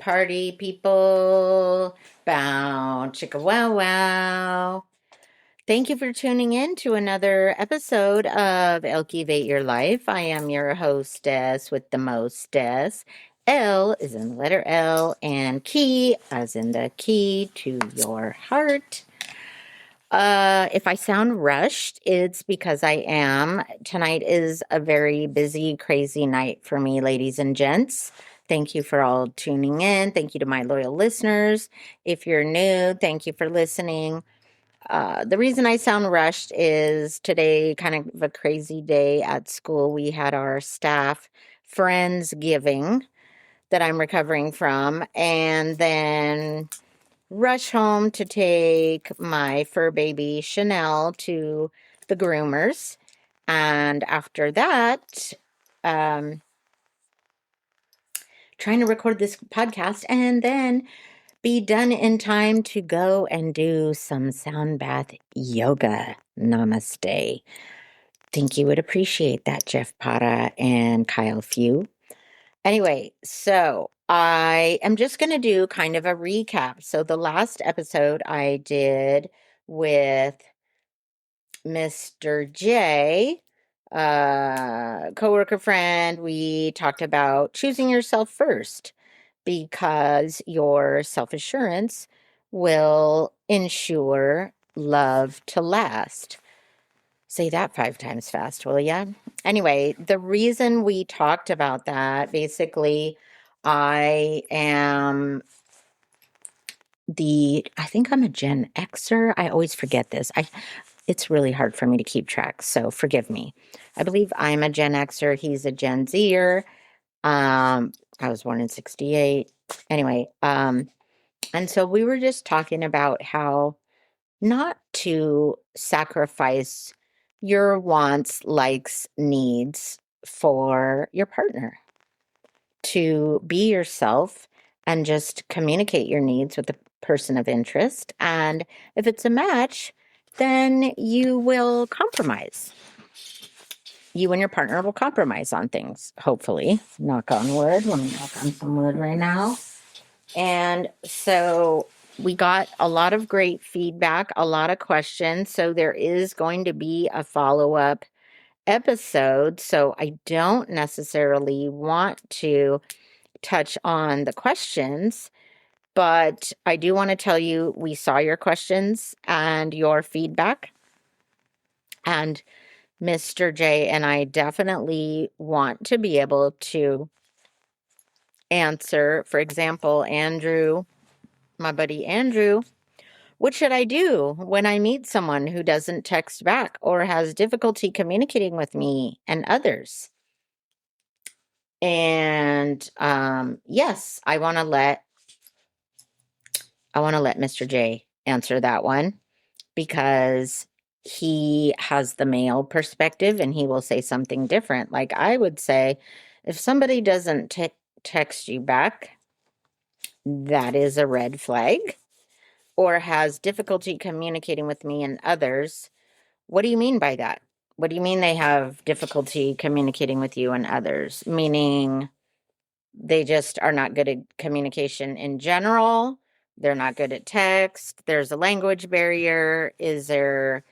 party people. Bow, chicka wow wow. Thank you for tuning in to another episode of Elkivate Your Life. I am your hostess with the mostess. L is in the letter L, and key as in the key to your heart. If I sound rushed, it's because I am. Tonight is a very busy, crazy night for me, ladies and gents. Thank you for all tuning in. Thank you to my loyal listeners. If you're new, thank you for listening. The reason I sound rushed is today kind of a crazy day at school. We had our staff Friendsgiving that I'm recovering from, and then rush home to take my fur baby Chanel to the groomers. And after that, um, trying to record this podcast and then be done in time to go and do some sound bath yoga. Namaste. Think you would appreciate that, Jeff Pata and Kyle Few. Anyway, so I am just going to do kind of a recap. So the last episode I did with Mr. J, coworker friend, we talked about choosing yourself first because your self-assurance will ensure love to last. Say that 5 times fast, will ya? Anyway, the reason we talked about that, basically, I think I'm a Gen Xer. I always forget this. It's really hard for me to keep track, so forgive me. I believe I'm a Gen Xer. He's a Gen Zer. I was born in 68. Anyway, and so we were just talking about how not to sacrifice your wants, likes, needs for your partner. To be yourself and just communicate your needs with the person of interest. And if it's a match, then you will compromise. You and your partner will compromise on things, hopefully. Knock on wood. Let me knock on some wood right now. And so we got a lot of great feedback, a lot of questions. So there is going to be a follow-up episode. So I don't necessarily want to touch on the questions, but I do want to tell you we saw your questions and your feedback. And Mr. J and I definitely want to be able to answer. For example, Andrew, my buddy Andrew, what should I do when I meet someone who doesn't text back or has difficulty communicating with me and others? And yes, I want to let Mr. J answer that one because he has the male perspective and he will say something different. Like I would say, if somebody doesn't text you back, that is a red flag, or has difficulty communicating with me and others. What do you mean by that? What do you mean they have difficulty communicating with you and others? Meaning they just are not good at communication in general. They're not good at text. There's a language barrier. Is there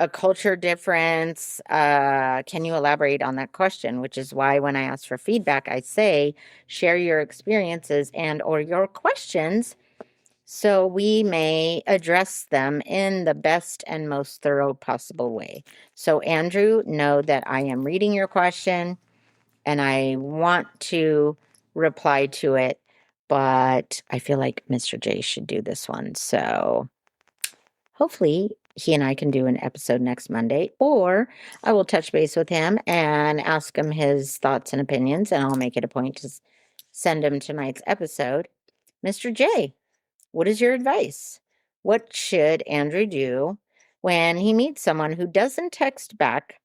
a culture difference? Can you elaborate on that question? Which is why when I ask for feedback, I say, share your experiences and or your questions so we may address them in the best and most thorough possible way. So Andrew, know that I am reading your question and I want to reply to it, but I feel like Mr. J should do this one. So hopefully he and I can do an episode next Monday, or I will touch base with him and ask him his thoughts and opinions, and I'll make it a point to send him tonight's episode. Mr. J, what is your advice? What should Andrew do when he meets someone who doesn't text back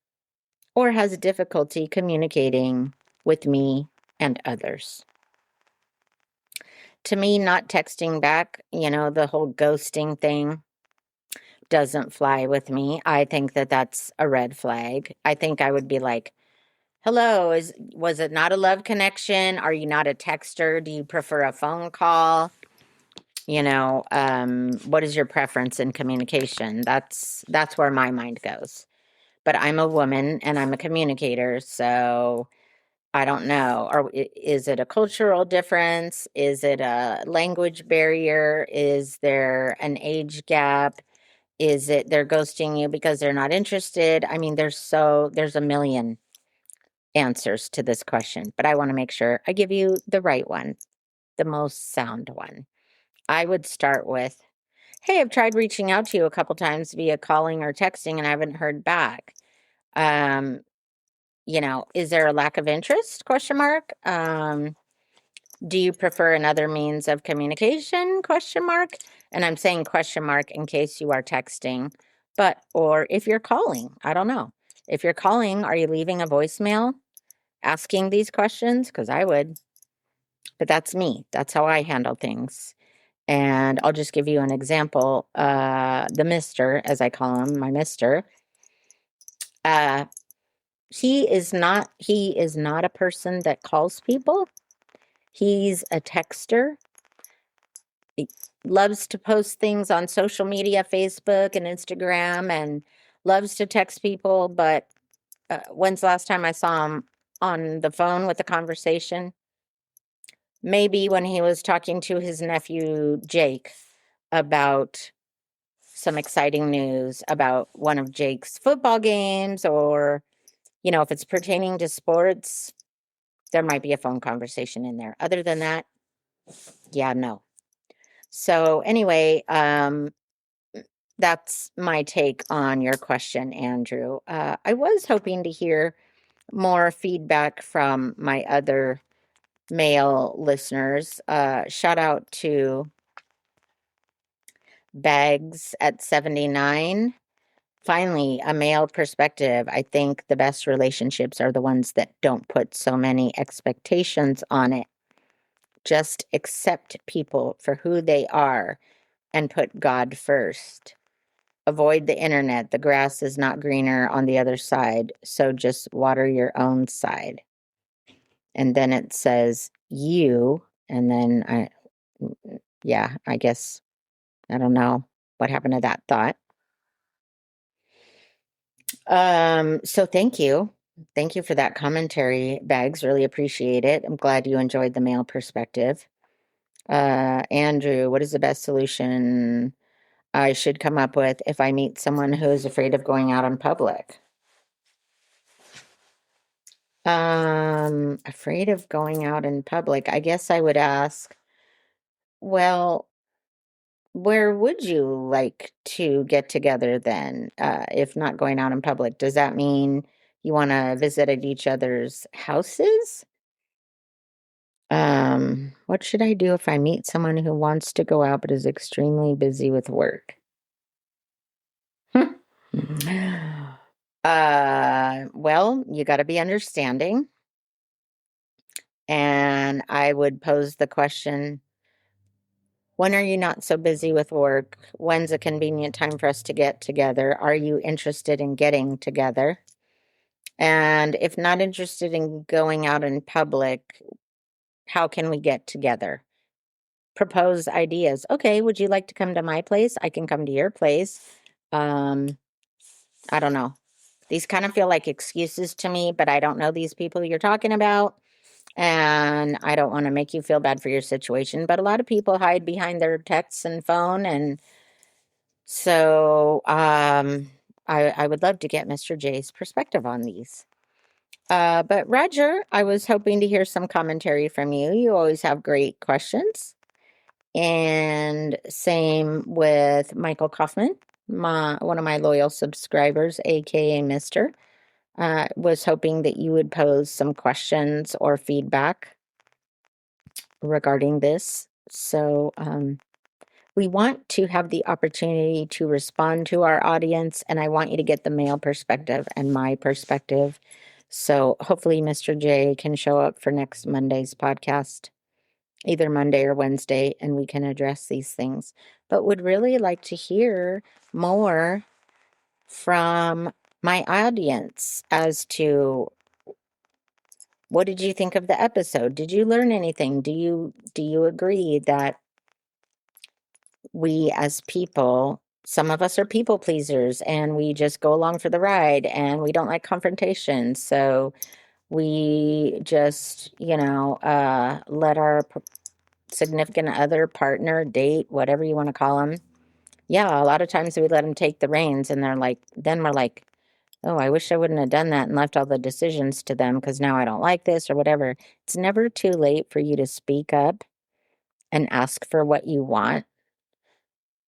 or has difficulty communicating with me and others? To me, not texting back, the whole ghosting thing doesn't fly with me. I think that that's a red flag. I think I would be like, Hello, was it not a love connection? Are you not a texter? Do you prefer a phone call? What is your preference in communication? That's where my mind goes. But I'm a woman and I'm a communicator, so I don't know. Is it a cultural difference? Is it a language barrier? Is there an age gap? Is it they're ghosting you because they're not interested? I mean, there's a million answers to this question, but I want to make sure I give you the right one, the most sound one. I would start with, hey, I've tried reaching out to you a couple times via calling or texting and I haven't heard back. Um, is there a lack of interest? Question mark. Do you prefer another means of communication? Question mark. And I'm saying question mark in case you are texting, or if you're calling, I don't know. If you're calling, are you leaving a voicemail asking these questions? Because I would, but that's me. That's how I handle things. And I'll just give you an example. The Mister, as I call him, my Mister, uh, he is not a person that calls people. He's a texter. He loves to post things on social media, Facebook and Instagram, and loves to text people. But when's the last time I saw him on the phone with a conversation? Maybe when he was talking to his nephew, Jake, about some exciting news about one of Jake's football games, or, if it's pertaining to sports, there might be a phone conversation in there. Other than that, yeah, no. So anyway, that's my take on your question, Andrew. I was hoping to hear more feedback from my other male listeners. Shout out to Bags at 79. Finally, a male perspective. I think the best relationships are the ones that don't put so many expectations on it. Just accept people for who they are and put God first. Avoid the internet. The grass is not greener on the other side, so just water your own side. And then it says you, and then I guess I don't know what happened to that thought. So thank you. Thank you for that commentary, Bags. Really appreciate it. I'm glad you enjoyed the male perspective. Andrew, what is the best solution I should come up with if I meet someone who is afraid of going out in public? Afraid of going out in public. I guess I would ask, well, where would you like to get together then, if not going out in public? Does that mean you want to visit at each other's houses? What should I do if I meet someone who wants to go out but is extremely busy with work? Well, you got to be understanding. And I would pose the question, when are you not so busy with work? When's a convenient time for us to get together? Are you interested in getting together? And if not interested in going out in public, how can we get together? Propose ideas. Okay, would you like to come to my place? I can come to your place. I don't know. These kind of feel like excuses to me, but I don't know these people you're talking about. And I don't want to make you feel bad for your situation, but a lot of people hide behind their texts and phone. And so I would love to get Mr. J's perspective on these. But Roger, I was hoping to hear some commentary from you. You always have great questions. And same with Michael Kaufman, one of my loyal subscribers, aka Mr. Was hoping that you would pose some questions or feedback regarding this. So we want to have the opportunity to respond to our audience, and I want you to get the male perspective and my perspective. So hopefully Mr. J can show up for next Monday's podcast, either Monday or Wednesday, and we can address these things. But would really like to hear more from my audience as to What did you think of the episode? Did you learn anything? Do you agree that we as people, some of us are people pleasers and we just go along for the ride and we don't like confrontation. So we just, let our significant other, partner, date, whatever you want to call them. Yeah, a lot of times we let them take the reins and then we're like, oh, I wish I wouldn't have done that and left all the decisions to them because now I don't like this or whatever. It's never too late for you to speak up and ask for what you want,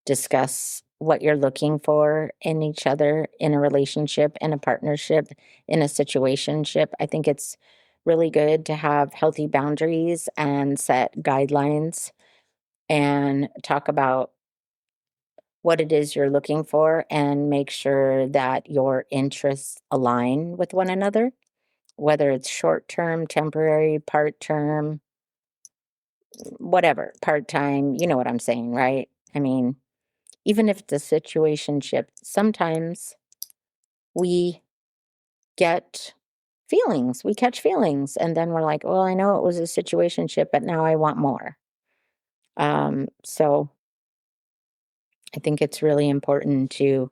discuss what you're looking for in each other, in a relationship, in a partnership, in a situationship. I think it's really good to have healthy boundaries and set guidelines and talk about what it is you're looking for and make sure that your interests align with one another, whether it's short term, temporary, part term, whatever, part time, you know what I'm saying, right? I mean, even if it's a situationship, sometimes we get feelings, we catch feelings, and then we're like, well, I know it was a situationship, but now I want more. So I think it's really important to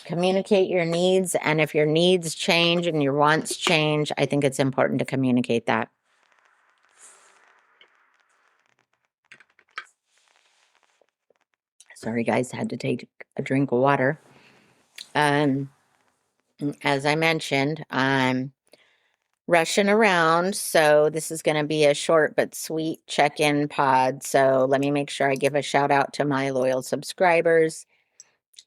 communicate your needs. And if your needs change and your wants change, I think it's important to communicate that. Sorry, guys, had to take a drink of water. As I mentioned, I'm rushing around, so this is going to be a short but sweet check-in pod. So let me make sure I give a shout out to my loyal subscribers.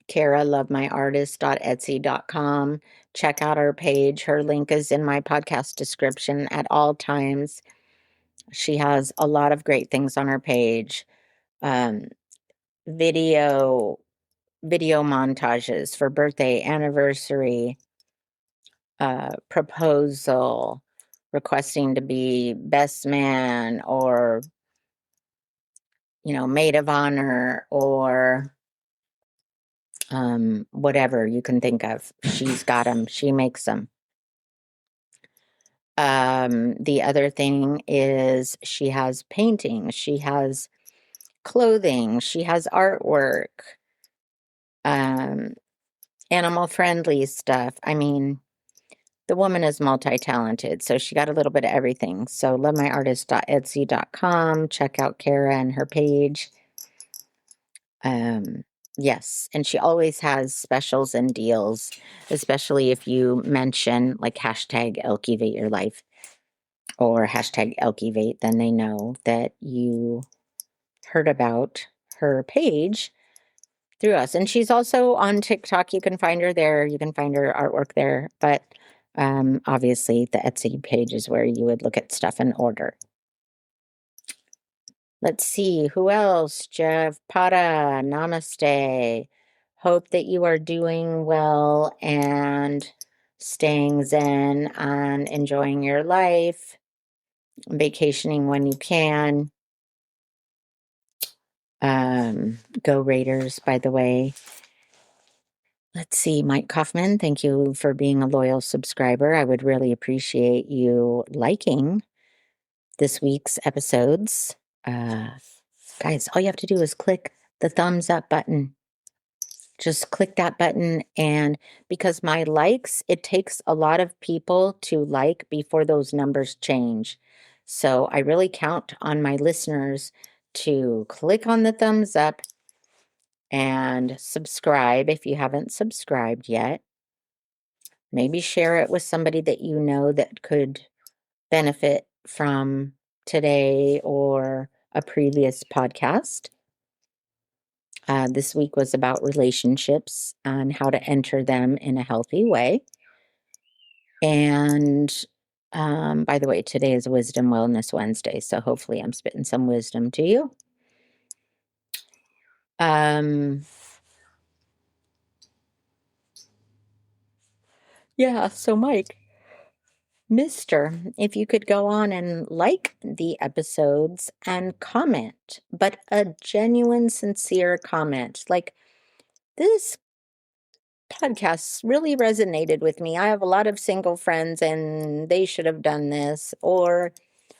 Kara, lovemyartist.etsy.com. Check out her page. Her link is in my podcast description at all times. She has a lot of great things on her page. Um, video montages for birthday, anniversary, proposal, requesting to be best man or, maid of honor or whatever you can think of. She's got them. She makes them. The other thing is she has painting, she has clothing, she has artwork, um, animal friendly stuff. I mean, the woman is multi-talented, so she got a little bit of everything. So lovemyartist.etsy.com. Check out Kara and her page. Yes, and she always has specials and deals, especially if you mention like hashtag Elkivate your life or hashtag Elkivate, then they know that you heard about her page through us. And she's also on TikTok. You can find her there. You can find her artwork there. But obviously, the Etsy page is where you would look at stuff and order. Let's see. Who else? Jeff Pata. Namaste. Hope that you are doing well and staying zen and enjoying your life, vacationing when you can. Go Raiders, by the way. Let's see, Mike Kaufman, thank you for being a loyal subscriber. I would really appreciate you liking this week's episodes. Guys, all you have to do is click the thumbs up button. Just click that button. And because my likes, it takes a lot of people to like before those numbers change. So I really count on my listeners to click on the thumbs up and subscribe if you haven't subscribed yet. Maybe share it with somebody that you know that could benefit from today or a previous podcast. This week was about relationships and how to enter them in a healthy way. And by the way, today is Wisdom Wellness Wednesday, so hopefully I'm spitting some wisdom to you. Yeah, so Mike, if you could go on and like the episodes and comment, but a genuine, sincere comment. Like, this podcasts really resonated with me. I have a lot of single friends and they should have done this, or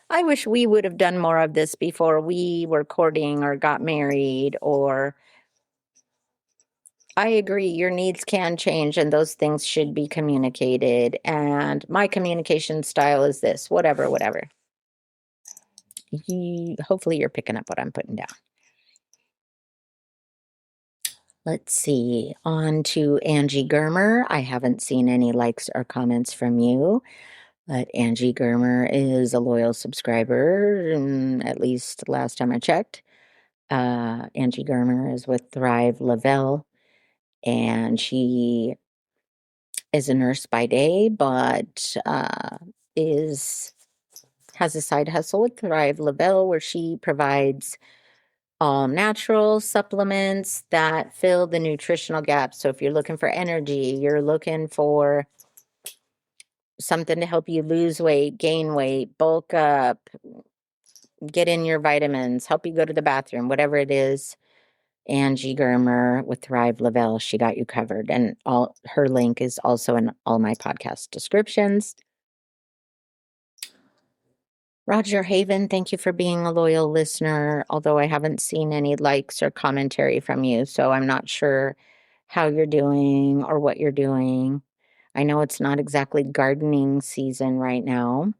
I wish we would have done more of this before we were courting or got married, or I agree, your needs can change and those things should be communicated. And my communication style is this, whatever, whatever. Hopefully you're picking up what I'm putting down. Let's see, on to Angie Germer. I haven't seen any likes or comments from you, but Angie Germer is a loyal subscriber, at least last time I checked. Angie Germer is with Thrive Lavelle, and she is a nurse by day, but has a side hustle with Thrive Lavelle where she provides all natural supplements that fill the nutritional gaps. So if you're looking for energy, you're looking for something to help you lose weight, gain weight, bulk up, get in your vitamins, help you go to the bathroom, whatever it is, Angie Germer with Thrive Lavelle, she got you covered. And all her link is also in all my podcast descriptions. Roger Haven, thank you for being a loyal listener, although I haven't seen any likes or commentary from you, so I'm not sure how you're doing or what you're doing. I know it's not exactly gardening season right now,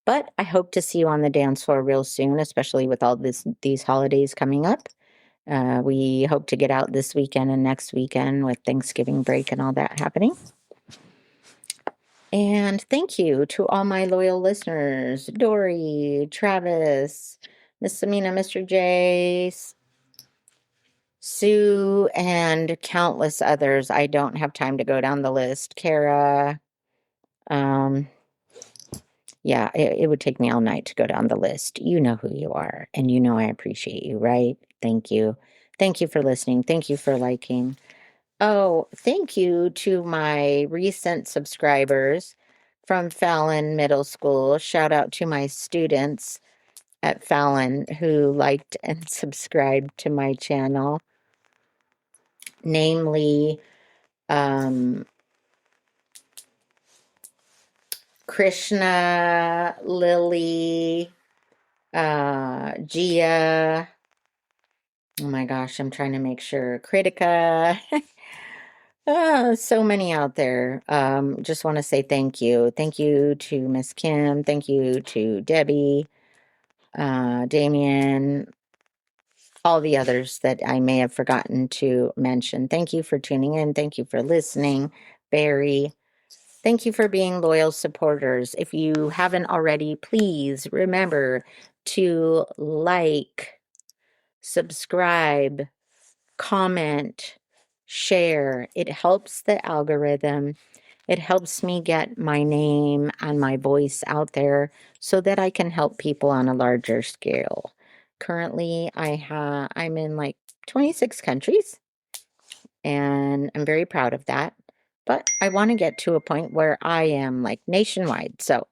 but I hope to see you on the dance floor real soon, especially with all these holidays coming up. We hope to get out this weekend and next weekend with Thanksgiving break and all that happening. And thank you to all my loyal listeners, Dory, Travis, Miss Samina, Mr. J, Sue, and countless others. I don't have time to go down the list. Kara, yeah, it would take me all night to go down the list. You know who you are, and you know I appreciate you, right? Thank you. Thank you for listening. Thank you for liking. Oh, thank you to my recent subscribers from Fallon Middle School. Shout out to my students at Fallon who liked and subscribed to my channel, namely Krishna, Lily, Gia. Oh my gosh, I'm trying to make sure. Kritika. So many out there. Just want to say thank you. Thank you to Miss Kim. Thank you to Debbie, Damien, all the others that I may have forgotten to mention. Thank you for tuning in. Thank you for listening. Barry, thank you for being loyal supporters. If you haven't already, please remember to like, subscribe, comment, share. It helps the algorithm. It helps me get my name and my voice out there so that I can help people on a larger scale. Currently, I'm in like 26 countries, and I'm very proud of that. But I want to get to a point where I am like nationwide. So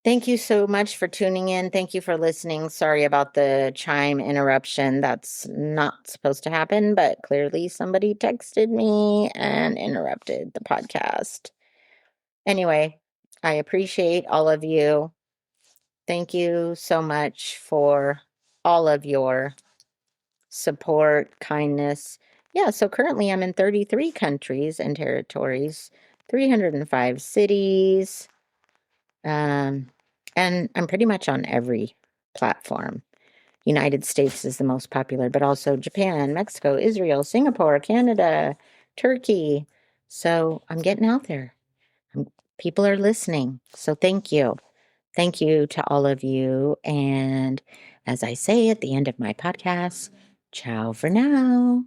thank you so much for tuning in. Thank you for listening. Sorry about the chime interruption. That's not supposed to happen, but clearly somebody texted me and interrupted the podcast. Anyway, I appreciate all of you. Thank you so much for all of your support, kindness. Yeah, so currently I'm in 33 countries and territories, 305 cities. And I'm pretty much on every platform. United States is the most popular, but also Japan, Mexico, Israel, Singapore, Canada, Turkey. So I'm getting out there. People are listening. So thank you. Thank you to all of you. And as I say at the end of my podcast, ciao for now.